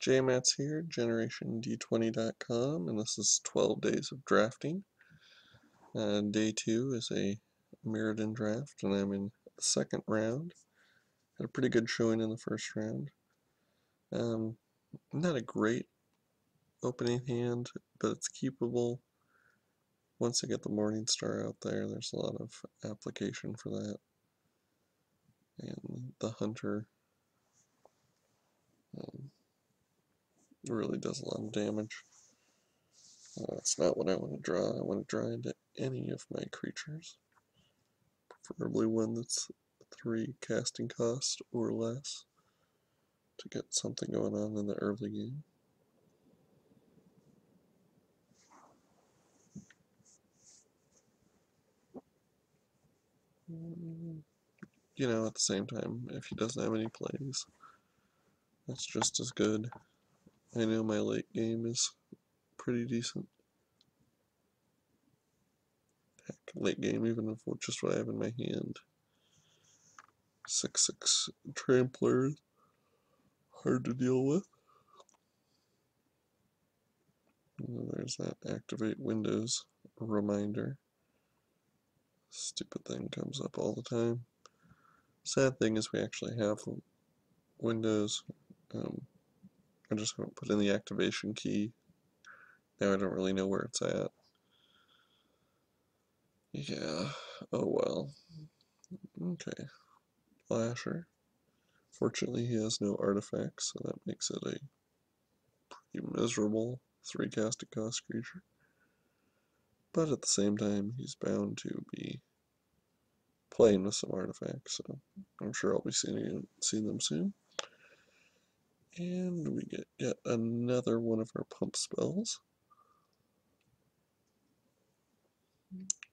JMats here, GenerationD20.com, and this is 12 days of drafting. Day 2 is a Mirrodin draft, and I'm in the second round. Had a pretty good showing in the first round. Not a great opening hand, but it's keepable. Once I get the Morning Star out there, there's a lot of application for that. And the Hunter really does a lot of damage. That's not what I want to draw. I want to draw into any of my creatures. Preferably one that's 3 casting cost or less to get something going on in the early game. You know, at the same time, if he doesn't have any plays, that's just as good. I know my late game is pretty decent. Heck, late game, even if just what I have in my hand. 6/6 Trampler, hard to deal with. And there's that activate Windows reminder. Stupid thing comes up all the time. Sad thing is we actually have Windows. I just haven't put in the activation key. Now I don't really know where it's at. Yeah, oh well. Okay. Flasher. Fortunately he has no artifacts, so that makes it a pretty miserable 3 casting cost creature. But at the same time, he's bound to be playing with some artifacts, so I'm sure I'll be seeing them soon. And we get yet another one of our pump spells.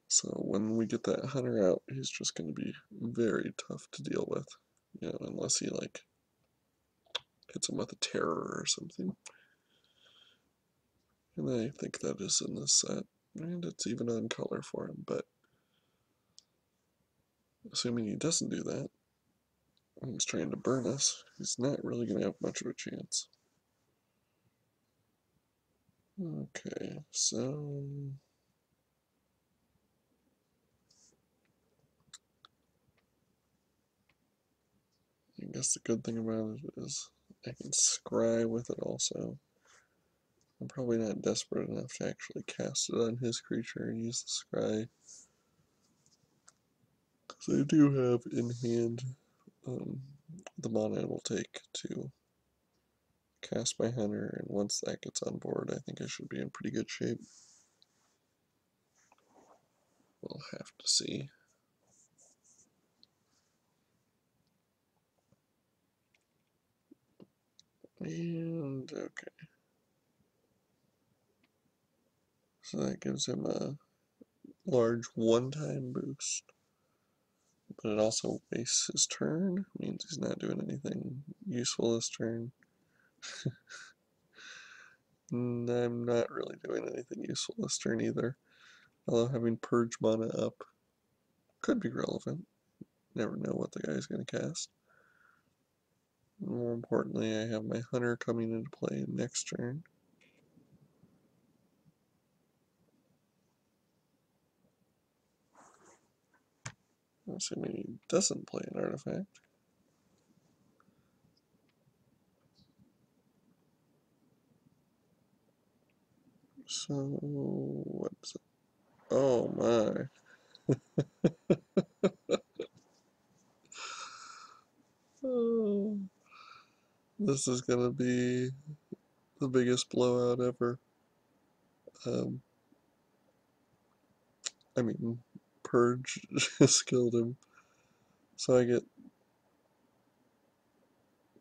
So when we get that Hunter out, he's just going to be very tough to deal with, you know, unless he like hits him with a terror or something. And I think that is in this set, and it's even on color for him, but assuming he doesn't do that, and he's trying to burn us, he's not really going to have much of a chance. Okay, so I guess the good thing about it is I can scry with it also. I'm probably not desperate enough to actually cast it on his creature and use the scry, because I do have in hand the mana it will take to cast my Hunter, and once that gets on board, I think I should be in pretty good shape. We'll have to see. And okay. So that gives him a large one-time boost. But it also wastes his turn. Means he's not doing anything useful this turn. And I'm not really doing anything useful this turn either. Although having Purge mana up could be relevant. Never know what the guy's going to cast. More importantly, I have my Hunter coming into play next turn. Assuming he doesn't play an artifact. So, what is it? Oh my. Oh, this is going to be the biggest blowout ever. I mean, Purge just killed him. So I get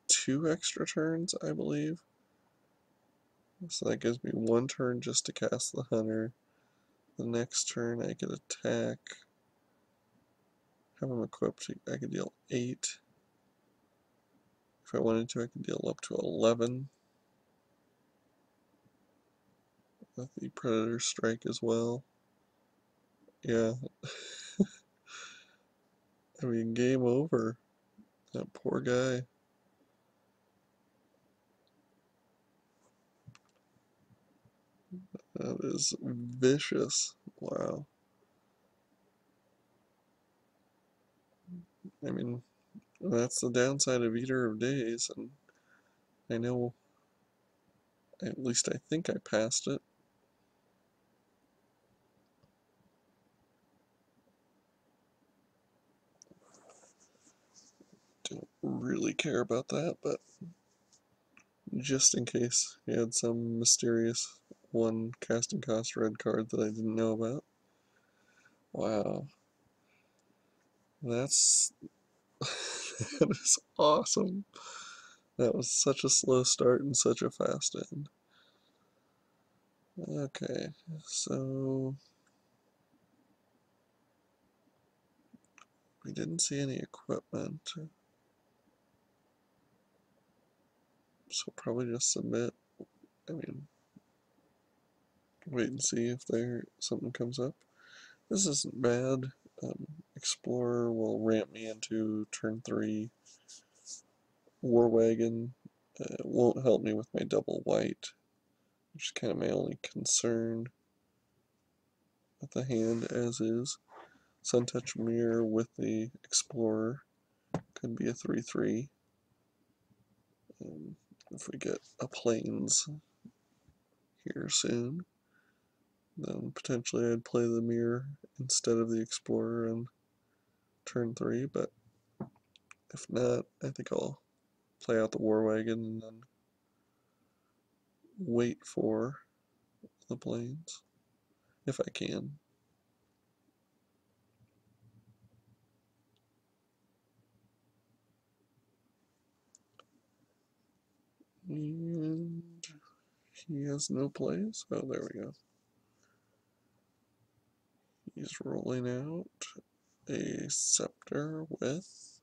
2 extra turns, I believe. So that gives me 1 turn just to cast the Hunter. The next turn I get attack. Have him equipped, I can deal 8. If I wanted to, I could deal up to 11. With the Predator Strike as well. Yeah. I mean, game over. That poor guy. That is vicious. Wow. I mean, that's the downside of Eater of Days, and I know, at least I think I passed it. Don't really care about that, but just in case he had some mysterious one casting cost red card that I didn't know about. Wow. That's that is awesome. That was such a slow start and such a fast end. Okay, so we didn't see any equipment, so probably just submit. I mean, wait and see if there something comes up. This isn't bad. Explorer will ramp me into turn 3. War Wagon won't help me with my double white, which is kind of my only concern with the hand as is. Suntouch Mirror with the Explorer could be a 3/3. If we get a Plains here soon, then potentially I'd play the Mirror instead of the Explorer in turn 3, but if not, I think I'll play out the War Wagon and then wait for the Plains, if I can. And he has no plays. Oh, there we go. He's rolling out a Scepter with.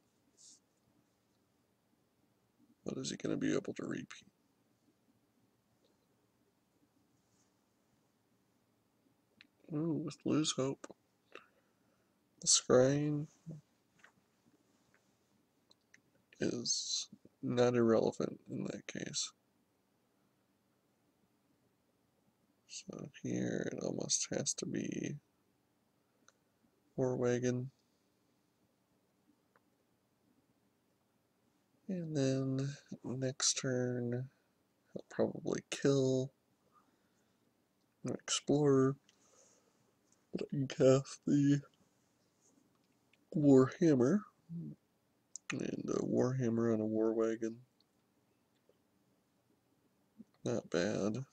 What is he going to be able to repeat? Ooh, with Lose Hope. The Scrying is not irrelevant in that case. So here it almost has to be War Wagon. And then next turn, he'll probably kill an Explorer. But I can cast the Warhammer. And a Warhammer on a War Wagon. Not bad.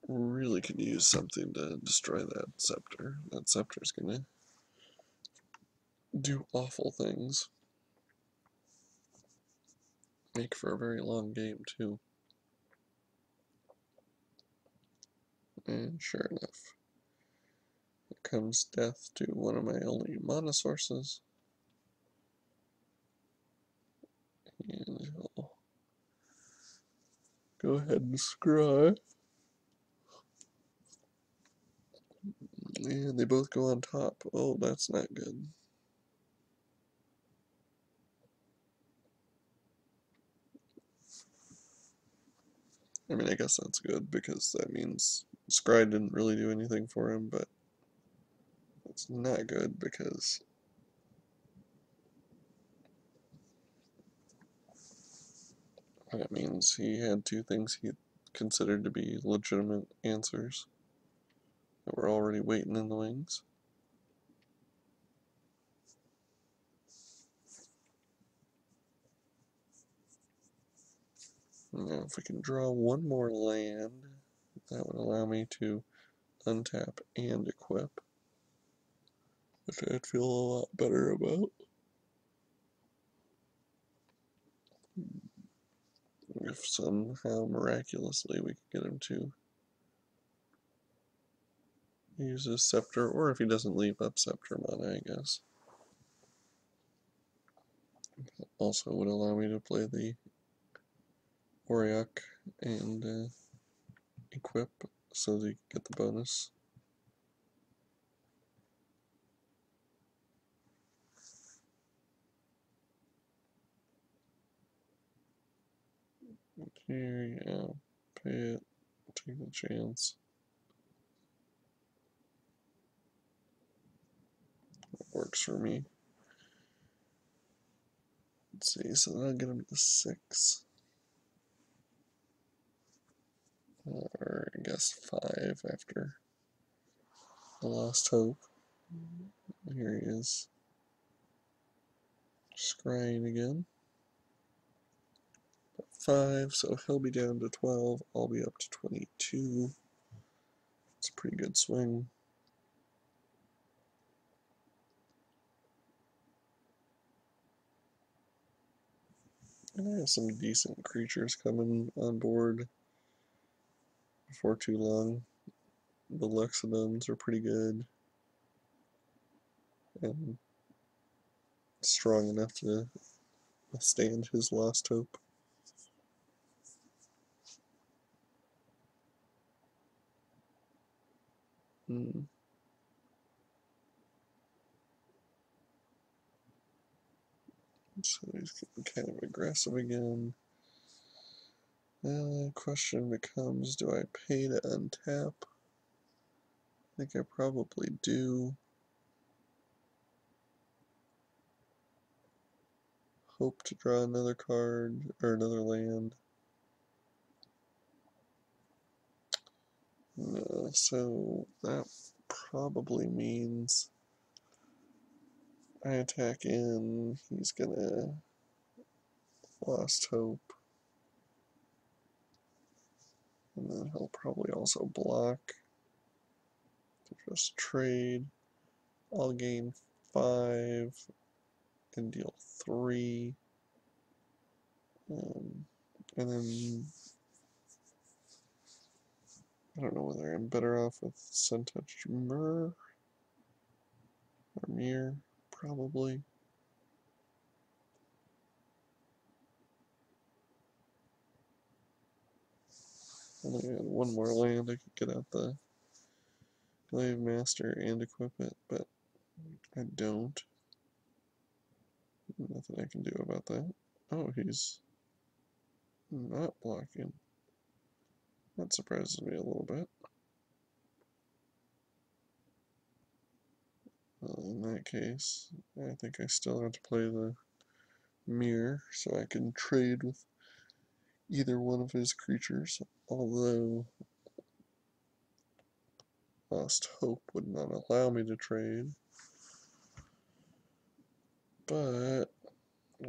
Really could use something to destroy that Scepter. That Scepter's gonna do awful things. Make for a very long game, too. And sure enough, here comes death to one of my only mana sources. And he'll go ahead and scry. And they both go on top. Oh, that's not good. I mean, I guess that's good because that means Scry didn't really do anything for him, but it's not good because that means he had two things he considered to be legitimate answers that were already waiting in the wings. Now, if we can draw one more land, that would allow me to untap and equip, which I'd feel a lot better about. If somehow miraculously we could get him to use his Scepter, or if he doesn't leave up Scepter mana, I guess. Also would allow me to play the Auriok and equip so that you get the bonus. Here, yeah. Pay it. Take the chance. Works for me. Let's see, so then I'll get him to 6. Or I guess 5 after the Lost Hope. Here he is. Scrying again. 5, so he'll be down to 12. I'll be up to 22. It's a pretty good swing. And I have some decent creatures coming on board before too long. The Luxodons are pretty good and strong enough to withstand his Lost Hope. So he's getting kind of aggressive again. Question becomes, do I pay to untap? I think I probably do. Hope to draw another card, or another land. No, so that probably means I attack in, he's gonna Lost Hope. And then he'll probably also block to just trade. I'll gain 5 and deal 3. And then I don't know whether I'm better off with Suntouched Mirror or Mirror, probably. Only had one more land I could get out the Glaive Master and equip it, but I don't. Nothing I can do about that. Oh, he's not blocking. That surprises me a little bit. Well, in that case, I think I still have to play the Mirror so I can trade with either one of his creatures, although Lost Hope would not allow me to trade. But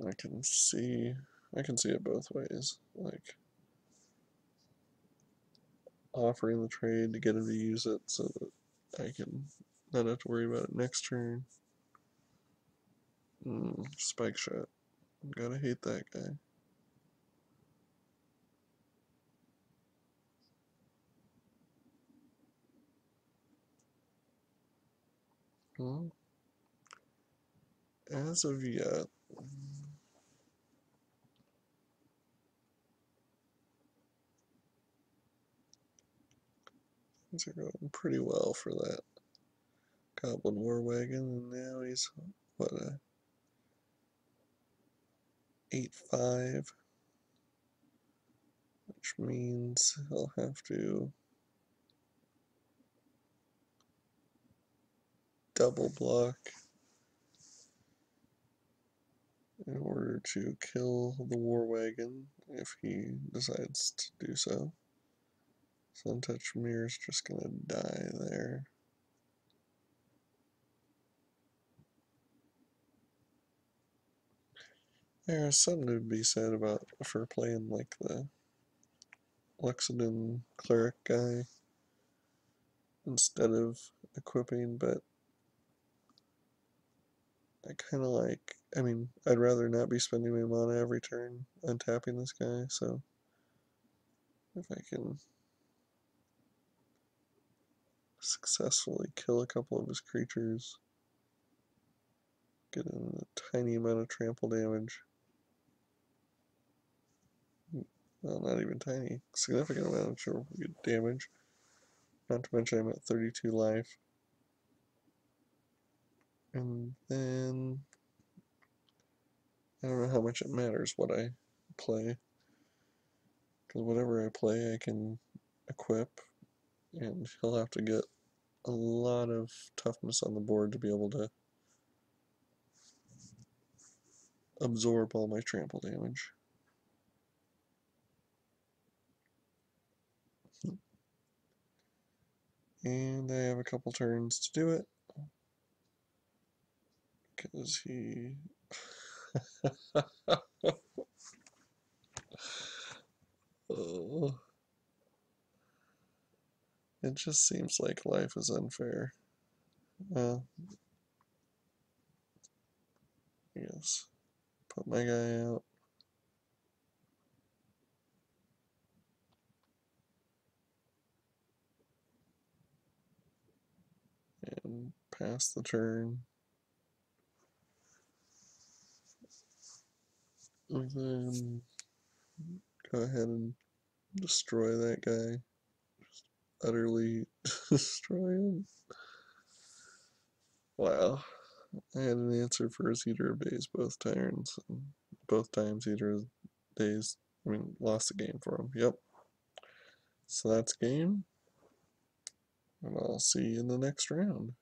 I can see it both ways. Like offering the trade to get him to use it so that I can not have to worry about it next turn. Spike Shot. Gotta hate that guy. Well, as of yet, things are going pretty well for that Goblin War Wagon, and now he's, what, a 8/5, which means he'll have to double block in order to kill the War Wagon if he decides to do so. Suntouched Mirror's just gonna die there. There's something to be said about for playing like the Luxodon Cleric guy instead of equipping, but I kind of like, I mean, I'd rather not be spending my mana every turn untapping this guy, so if I can successfully kill a couple of his creatures, get in a tiny amount of trample damage, well, not even tiny, significant amount of damage, not to mention I'm at 32 life, and then I don't know how much it matters what I play. Because whatever I play, I can equip, and he'll have to get a lot of toughness on the board to be able to absorb all my trample damage. And I have a couple turns to do it. Because he... Oh, it just seems like life is unfair. Well, I guess. Put my guy out. And pass the turn. And then go ahead and destroy that guy. Just utterly destroy him. Wow. I had an answer for his Heater of Days both turns. And both times Heater of Days, lost the game for him. Yep. So that's game. And I'll see you in the next round.